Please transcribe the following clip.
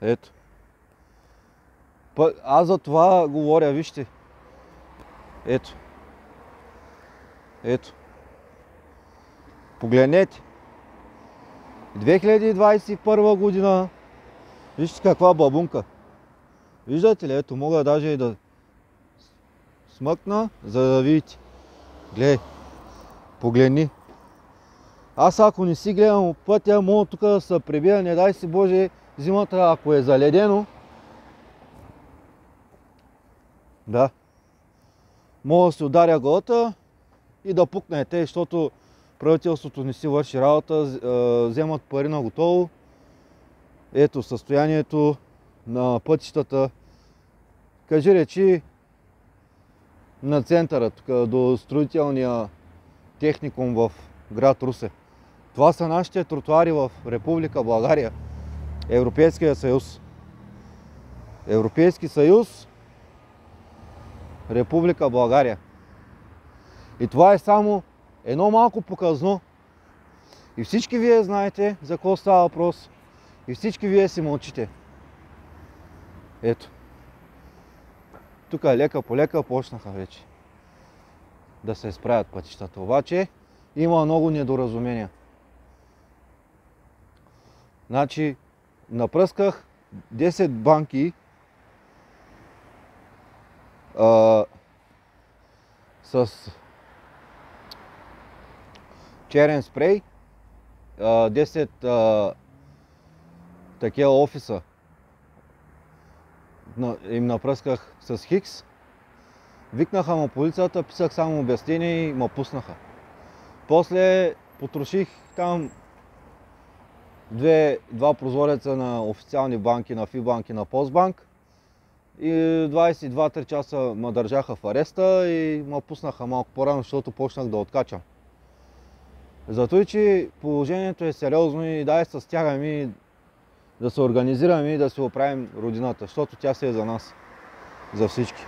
Ето. Аз за това говоря, вижте. Ето. Ето. Погледнете. 2021 година. Вижте каква бабунка. Виждате ли? Ето, мога даже и да смъкна, за да видите. Гледай. Погледни. Аз ако не си гледам пътя, мога тук да се пребия, не дай си Боже, зимата, ако е заледено. Да. Мога да си ударя главата и да пукнете, защото правителството не си върши работа, вземат пари на готово. Ето състоянието на пътищата. Кажи речи на центъра, тук до строителния техникум в град Русе. Това са нашите тротуари в Република България. Европейския съюз. Европейски съюз, Република България. И това е само едно малко показно. И всички вие знаете за какво става въпрос. И всички вие си мълчите. Ето. Тук лека по лека почнаха вече да се изправят пътищата. Обаче има много недоразумения. Значи напръсках 10 банки с черен спрей, 10 такива офиса им напръсках с хикс. Викнаха ме полицията, писах само обяснение и ме пуснаха. После потроших там два прозореца на официални банки, на Фибанк и на Постбанк. И 22-3 часа ме държаха в ареста и ме пуснаха малко по-рано, защото почнах да откачам. Зато и че положението е сериозно и дай се стягаме да се организираме и да си оправим родината, защото тя си е за нас, за всички.